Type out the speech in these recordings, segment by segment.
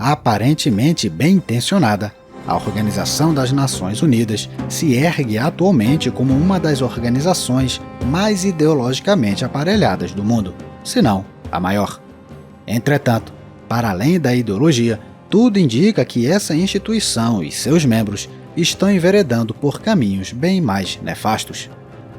Aparentemente bem intencionada, a Organização das Nações Unidas se ergue atualmente como uma das organizações mais ideologicamente aparelhadas do mundo, se não a maior. Entretanto, para além da ideologia, tudo indica que essa instituição e seus membros estão enveredando por caminhos bem mais nefastos.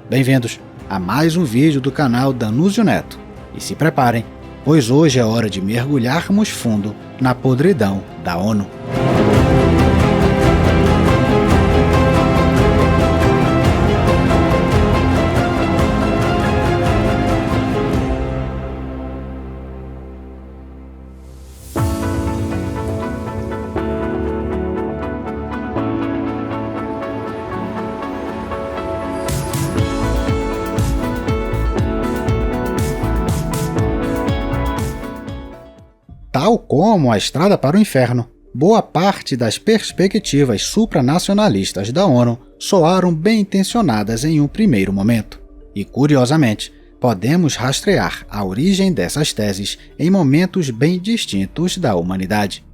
Bem-vindos a mais um vídeo do canal Danúzio Neto. E se preparem, pois hoje é hora de mergulharmos fundo na podridão da ONU. Tal como a estrada para o inferno, boa parte das perspectivas supranacionalistas da ONU soaram bem intencionadas em um primeiro momento. E, curiosamente, podemos rastrear a origem dessas teses em momentos bem distintos da humanidade.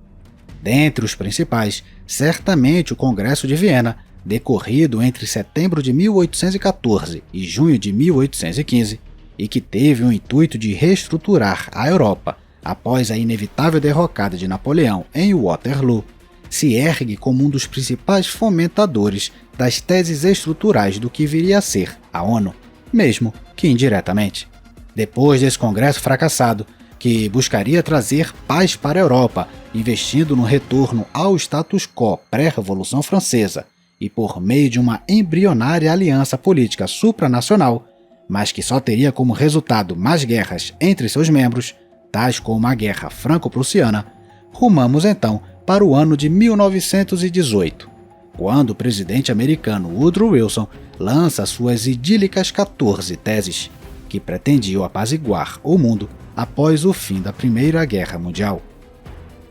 Dentre os principais, certamente o Congresso de Viena, decorrido entre setembro de 1814 e junho de 1815, e que teve o intuito de reestruturar a Europa após a inevitável derrocada de Napoleão em Waterloo, se ergue como um dos principais fomentadores das teses estruturais do que viria a ser a ONU, mesmo que indiretamente. Depois desse congresso fracassado, que buscaria trazer paz para a Europa, investindo no retorno ao status quo pré-Revolução Francesa e por meio de uma embrionária aliança política supranacional, mas que só teria como resultado mais guerras entre seus membros, tais como a Guerra Franco-Prussiana, rumamos então para o ano de 1918, quando o presidente americano Woodrow Wilson lança suas idílicas 14 teses, que pretendiam apaziguar o mundo após o fim da Primeira Guerra Mundial.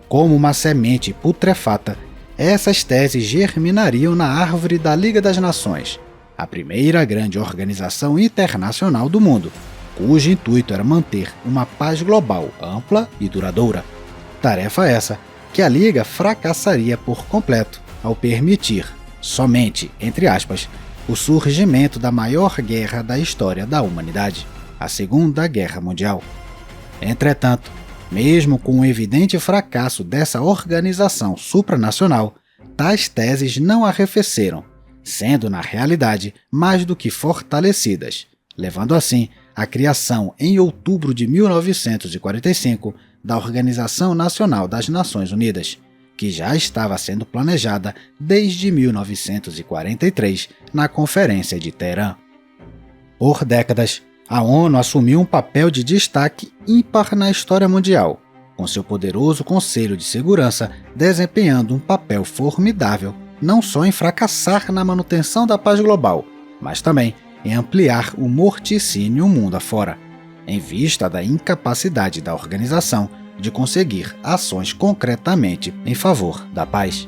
Como uma semente putrefata, essas teses germinariam na árvore da Liga das Nações, a primeira grande organização internacional do mundo, cujo intuito era manter uma paz global ampla e duradoura. Tarefa essa que a Liga fracassaria por completo ao permitir, somente, entre aspas, o surgimento da maior guerra da história da humanidade, a Segunda Guerra Mundial. Entretanto, mesmo com o evidente fracasso dessa organização supranacional, tais teses não arrefeceram, sendo na realidade mais do que fortalecidas, levando assim a criação em outubro de 1945 da Organização Nacional das Nações Unidas, que já estava sendo planejada desde 1943 na Conferência de Teherã. Por décadas, a ONU assumiu um papel de destaque ímpar na história mundial, com seu poderoso Conselho de Segurança desempenhando um papel formidável não só em fracassar na manutenção da paz global, mas também em ampliar o morticínio mundo afora, em vista da incapacidade da organização de conseguir ações concretamente em favor da paz.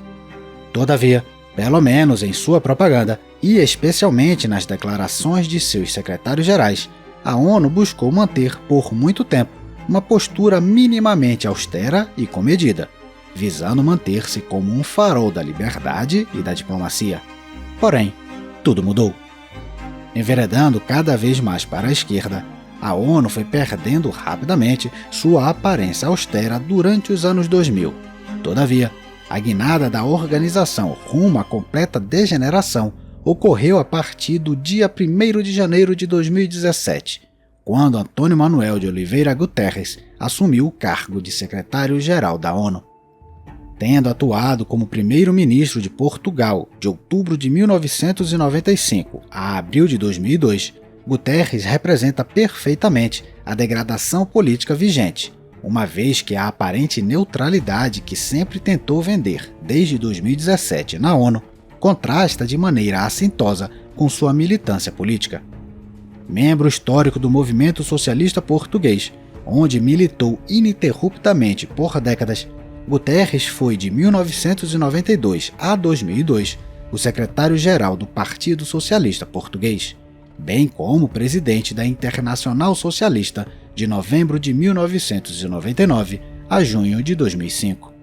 Todavia, pelo menos em sua propaganda, e especialmente nas declarações de seus secretários-gerais, a ONU buscou manter por muito tempo uma postura minimamente austera e comedida, visando manter-se como um farol da liberdade e da diplomacia. Porém, tudo mudou. Enveredando cada vez mais para a esquerda, a ONU foi perdendo rapidamente sua aparência austera durante os anos 2000. Todavia, a guinada da organização rumo à completa degeneração ocorreu a partir do dia 1º de janeiro de 2017, quando Antônio Manuel de Oliveira Guterres assumiu o cargo de secretário-geral da ONU. Tendo atuado como primeiro-ministro de Portugal de outubro de 1995 a abril de 2002, Guterres representa perfeitamente a degradação política vigente, uma vez que a aparente neutralidade que sempre tentou vender desde 2017 na ONU contrasta de maneira assintosa com sua militância política. Membro histórico do movimento socialista português, onde militou ininterruptamente por décadas, Guterres foi de 1992 a 2002 o secretário-geral do Partido Socialista Português, bem como presidente da Internacional Socialista de novembro de 1999 a junho de 2005.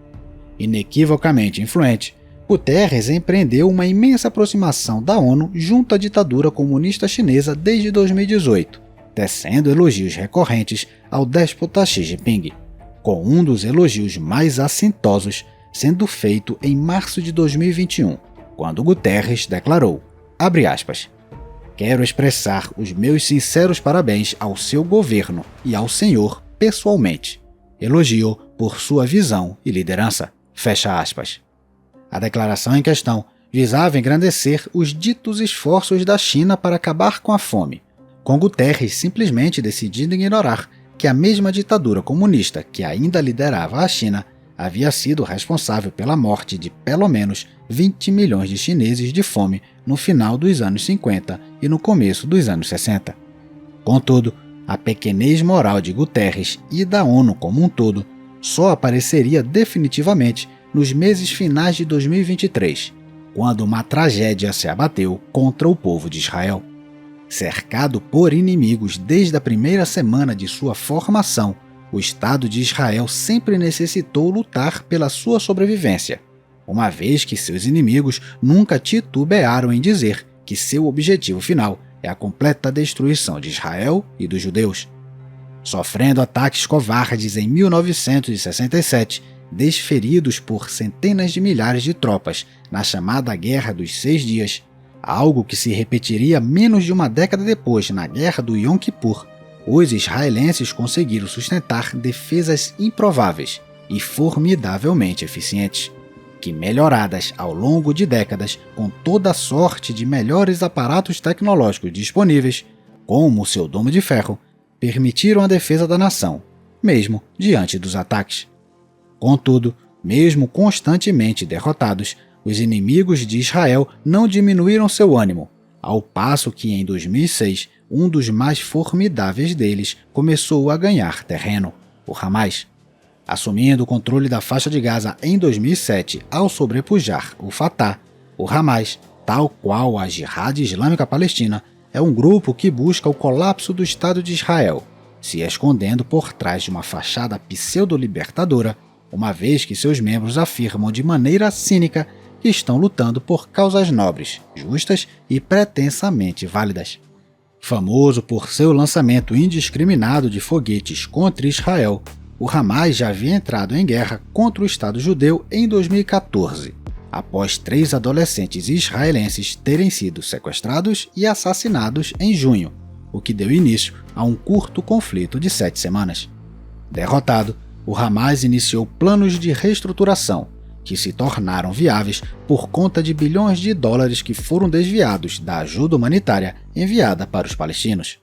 Inequivocamente influente, Guterres empreendeu uma imensa aproximação da ONU junto à ditadura comunista chinesa desde 2018, tecendo elogios recorrentes ao déspota Xi Jinping, com um dos elogios mais assintosos sendo feito em março de 2021, quando Guterres declarou, abre aspas, quero expressar os meus sinceros parabéns ao seu governo e ao senhor pessoalmente. Elogio por sua visão e liderança. Fecha aspas. A declaração em questão visava engrandecer os ditos esforços da China para acabar com a fome, com Guterres simplesmente decidindo ignorar que a mesma ditadura comunista que ainda liderava a China havia sido responsável pela morte de pelo menos 20 milhões de chineses de fome no final dos anos 50 e no começo dos anos 60. Contudo, a pequenez moral de Guterres e da ONU como um todo só apareceria definitivamente nos meses finais de 2023, quando uma tragédia se abateu contra o povo de Israel. Cercado por inimigos desde a primeira semana de sua formação, o Estado de Israel sempre necessitou lutar pela sua sobrevivência, uma vez que seus inimigos nunca titubearam em dizer que seu objetivo final é a completa destruição de Israel e dos judeus. Sofrendo ataques covardes em 1967, desferidos por centenas de milhares de tropas na chamada Guerra dos 6 Dias, algo que se repetiria menos de uma década depois na Guerra do Yom Kippur, os israelenses conseguiram sustentar defesas improváveis e formidavelmente eficientes, que melhoradas ao longo de décadas com toda a sorte de melhores aparatos tecnológicos disponíveis, como o seu domo de ferro, permitiram a defesa da nação, mesmo diante dos ataques. Contudo, mesmo constantemente derrotados, os inimigos de Israel não diminuíram seu ânimo, ao passo que em 2006, um dos mais formidáveis deles começou a ganhar terreno, o Hamas. Assumindo o controle da faixa de Gaza em 2007 ao sobrepujar o Fatah, o Hamas, tal qual a Jihad Islâmica Palestina, é um grupo que busca o colapso do Estado de Israel, se escondendo por trás de uma fachada pseudo-libertadora, uma vez que seus membros afirmam de maneira cínica que estão lutando por causas nobres, justas e pretensamente válidas. Famoso por seu lançamento indiscriminado de foguetes contra Israel, o Hamas já havia entrado em guerra contra o Estado judeu em 2014, após 3 adolescentes israelenses terem sido sequestrados e assassinados em junho, o que deu início a um curto conflito de 7 semanas. Derrotado, o Hamas iniciou planos de reestruturação, que se tornaram viáveis por conta de bilhões de dólares que foram desviados da ajuda humanitária enviada para os palestinos.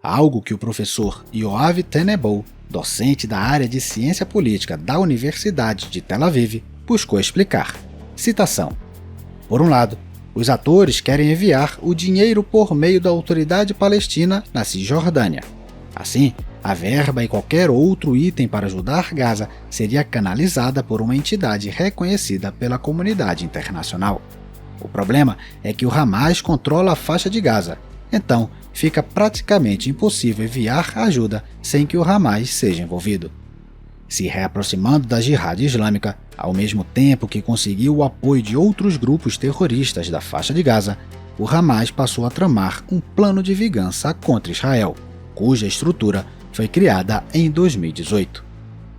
Algo que o professor Yoav Tenenbaum, docente da área de ciência política da Universidade de Tel Aviv, buscou explicar. Citação: por um lado, os atores querem enviar o dinheiro por meio da autoridade palestina na Cisjordânia. Assim, a verba e qualquer outro item para ajudar Gaza seria canalizada por uma entidade reconhecida pela comunidade internacional. O problema é que o Hamas controla a faixa de Gaza, então fica praticamente impossível enviar ajuda sem que o Hamas seja envolvido. Se reaproximando da Jihad Islâmica, ao mesmo tempo que conseguiu o apoio de outros grupos terroristas da faixa de Gaza, o Hamas passou a tramar um plano de vingança contra Israel, cuja estrutura foi criada em 2018.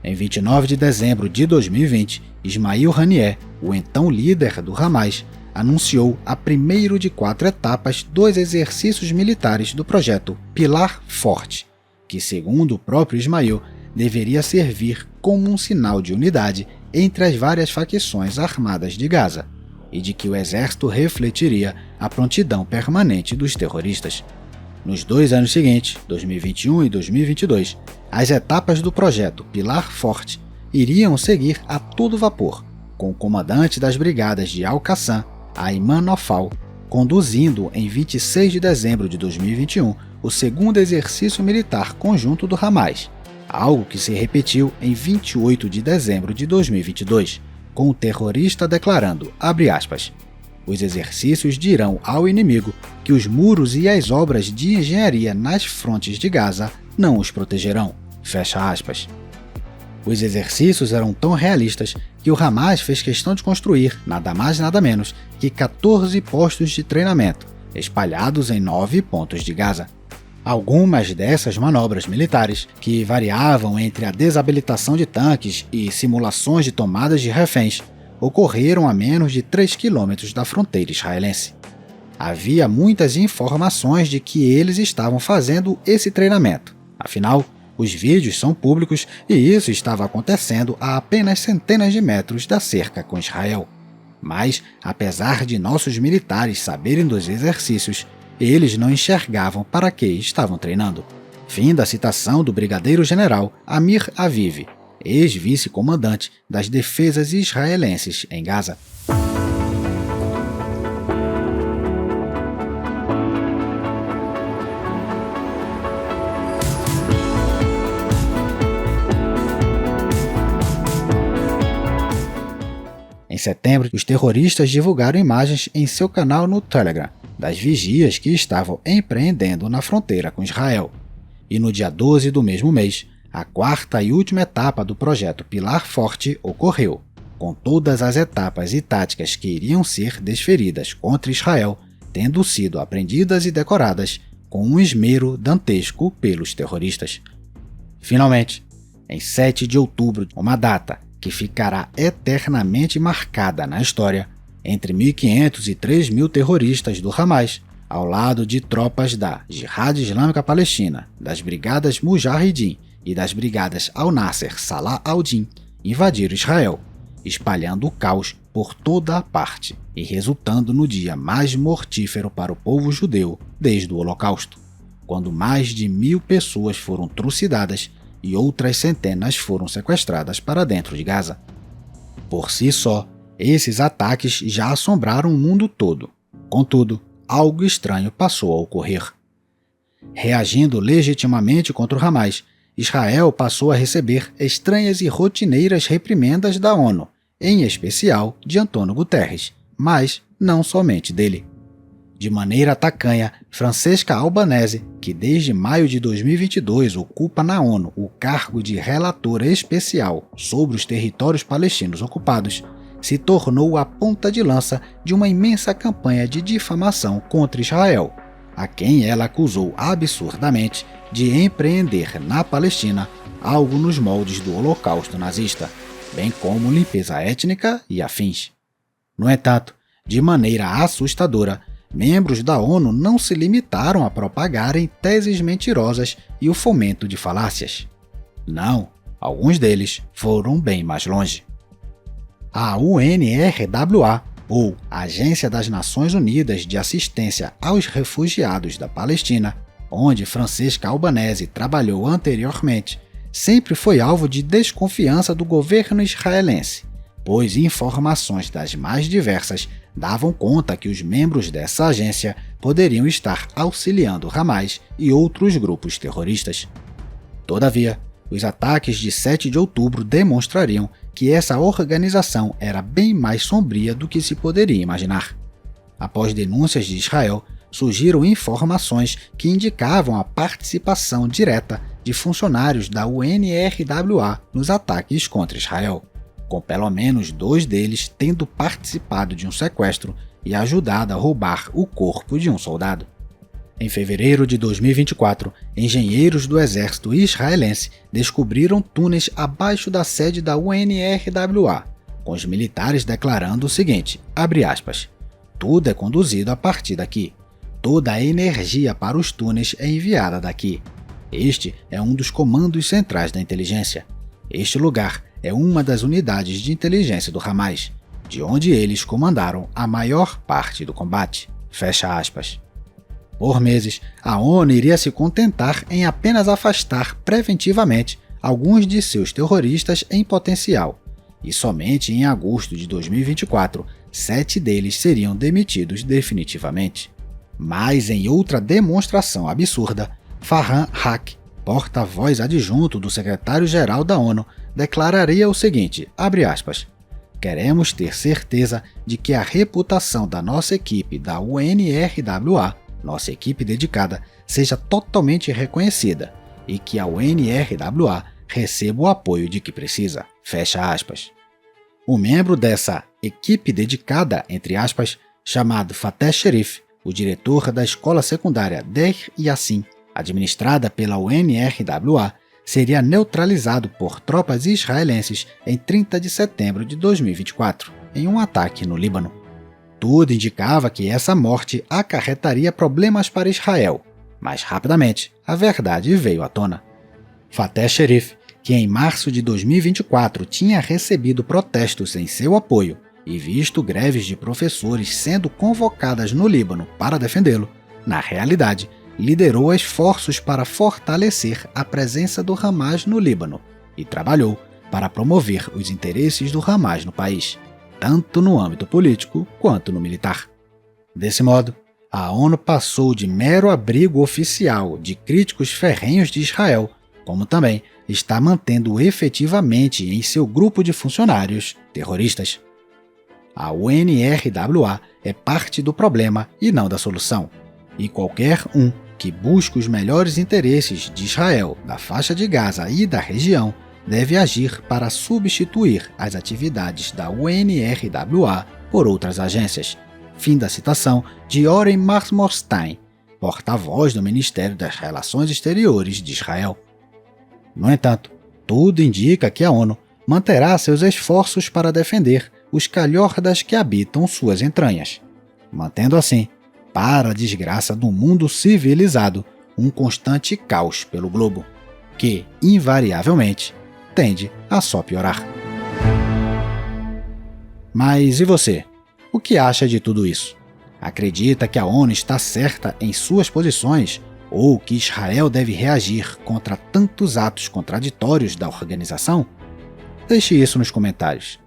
Em 29 de dezembro de 2020, Ismail Haniyeh, o então líder do Hamas, anunciou a primeira de 4 etapas dos exercícios militares do projeto Pilar Forte, que, segundo o próprio Ismail, deveria servir como um sinal de unidade entre as várias facções armadas de Gaza, e de que o exército refletiria a prontidão permanente dos terroristas. Nos 2 anos seguintes, 2021 e 2022, as etapas do projeto Pilar Forte iriam seguir a todo vapor, com o comandante das brigadas de Al-Qassam, Ayman Nofal, conduzindo em 26 de dezembro de 2021 o segundo exercício militar conjunto do Hamas, algo que se repetiu em 28 de dezembro de 2022, com o terrorista declarando, abre aspas, os exercícios dirão ao inimigo que os muros e as obras de engenharia nas frontes de Gaza não os protegerão. Fecha aspas. Os exercícios eram tão realistas que o Hamas fez questão de construir nada mais nada menos que 14 postos de treinamento, espalhados em 9 pontos de Gaza. Algumas dessas manobras militares, que variavam entre a desabilitação de tanques e simulações de tomadas de reféns, ocorreram a menos de 3 quilômetros da fronteira israelense. Havia muitas informações de que eles estavam fazendo esse treinamento. Afinal, os vídeos são públicos e isso estava acontecendo a apenas centenas de metros da cerca com Israel. Mas, apesar de nossos militares saberem dos exercícios, eles não enxergavam para que estavam treinando. Fim da citação do brigadeiro-general Amir Aviv, ex-vice-comandante das defesas israelenses em Gaza. Em setembro, os terroristas divulgaram imagens em seu canal no Telegram das vigias que estavam empreendendo na fronteira com Israel. E no dia 12 do mesmo mês, a quarta e última etapa do projeto Pilar Forte ocorreu, com todas as etapas e táticas que iriam ser desferidas contra Israel tendo sido apreendidas e decoradas com um esmero dantesco pelos terroristas. Finalmente, em 7 de outubro, uma data que ficará eternamente marcada na história, entre 1.500 e 3.000 terroristas do Hamas, ao lado de tropas da Jihad Islâmica Palestina, das Brigadas Mujahideen e das Brigadas Al-Nasser Salah al-Din, invadiram Israel, espalhando o caos por toda a parte e resultando no dia mais mortífero para o povo judeu desde o Holocausto, quando mais de 1.000 pessoas foram trucidadas e outras centenas foram sequestradas para dentro de Gaza. Por si só, esses ataques já assombraram o mundo todo. Contudo, algo estranho passou a ocorrer. Reagindo legitimamente contra o Hamas, Israel passou a receber estranhas e rotineiras reprimendas da ONU, em especial de Antônio Guterres, mas não somente dele. De maneira tacanha, Francesca Albanese, que desde maio de 2022 ocupa na ONU o cargo de relatora especial sobre os territórios palestinos ocupados, se tornou a ponta de lança de uma imensa campanha de difamação contra Israel, a quem ela acusou absurdamente de empreender na Palestina algo nos moldes do Holocausto nazista, bem como limpeza étnica e afins. No entanto, de maneira assustadora, membros da ONU não se limitaram a propagarem teses mentirosas e o fomento de falácias. Não, alguns deles foram bem mais longe. A UNRWA, ou Agência das Nações Unidas de Assistência aos Refugiados da Palestina, onde Francesca Albanese trabalhou anteriormente, sempre foi alvo de desconfiança do governo israelense, pois informações das mais diversas davam conta que os membros dessa agência poderiam estar auxiliando Hamas e outros grupos terroristas. Todavia, os ataques de 7 de outubro demonstrariam que essa organização era bem mais sombria do que se poderia imaginar. Após denúncias de Israel, surgiram informações que indicavam a participação direta de funcionários da UNRWA nos ataques contra Israel, com pelo menos 2 deles tendo participado de um sequestro e ajudado a roubar o corpo de um soldado. Em fevereiro de 2024, engenheiros do exército israelense descobriram túneis abaixo da sede da UNRWA, com os militares declarando o seguinte, abre aspas, tudo é conduzido a partir daqui. Toda a energia para os túneis é enviada daqui. Este é um dos comandos centrais da inteligência. Este lugar é uma das unidades de inteligência do Hamas, de onde eles comandaram a maior parte do combate. Fecha aspas. Por meses, a ONU iria se contentar em apenas afastar preventivamente alguns de seus terroristas em potencial, e somente em agosto de 2024, 7 deles seriam demitidos definitivamente. Mas em outra demonstração absurda, Farhan Haq, porta-voz adjunto do secretário-geral da ONU, declararia o seguinte, abre aspas, queremos ter certeza de que a reputação da nossa equipe da UNRWA, nossa equipe dedicada, seja totalmente reconhecida e que a UNRWA receba o apoio de que precisa. Fecha aspas. Um membro dessa equipe dedicada, entre aspas, chamado Fateh Sherif, o diretor da escola secundária Deir Yassin, administrada pela UNRWA, seria neutralizado por tropas israelenses em 30 de setembro de 2024, em um ataque no Líbano. Tudo indicava que essa morte acarretaria problemas para Israel, mas rapidamente a verdade veio à tona. Fateh Sherif, que em março de 2024 tinha recebido protestos em seu apoio e visto greves de professores sendo convocadas no Líbano para defendê-lo, na realidade, liderou esforços para fortalecer a presença do Hamas no Líbano e trabalhou para promover os interesses do Hamas no país, tanto no âmbito político quanto no militar. Desse modo, a ONU passou de mero abrigo oficial de críticos ferrenhos de Israel, como também está mantendo efetivamente em seu grupo de funcionários terroristas. A UNRWA é parte do problema e não da solução, e qualquer um que busque os melhores interesses de Israel, da faixa de Gaza e da região deve agir para substituir as atividades da UNRWA por outras agências. Fim da citação de Oren Marmorstein, porta-voz do Ministério das Relações Exteriores de Israel. No entanto, tudo indica que a ONU manterá seus esforços para defender os calhordas que habitam suas entranhas, mantendo assim, para a desgraça do mundo civilizado, um constante caos pelo globo, que, invariavelmente, tende a só piorar. Mas e você? O que acha de tudo isso? Acredita que a ONU está certa em suas posições ou que Israel deve reagir contra tantos atos contraditórios da organização? Deixe isso nos comentários.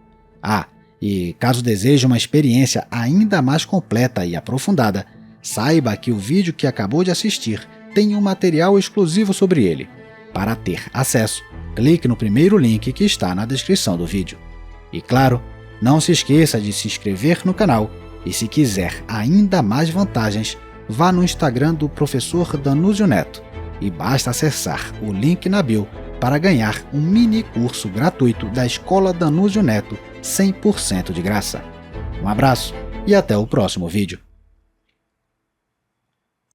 E caso deseje uma experiência ainda mais completa e aprofundada, saiba que o vídeo que acabou de assistir tem um material exclusivo sobre ele. Para ter acesso, clique no primeiro link que está na descrição do vídeo. E claro, não se esqueça de se inscrever no canal e se quiser ainda mais vantagens, vá no Instagram do professor Danúzio Neto e basta acessar o link na bio para ganhar um mini curso gratuito da Escola Danúzio Neto 100% de graça. Um abraço e até o próximo vídeo.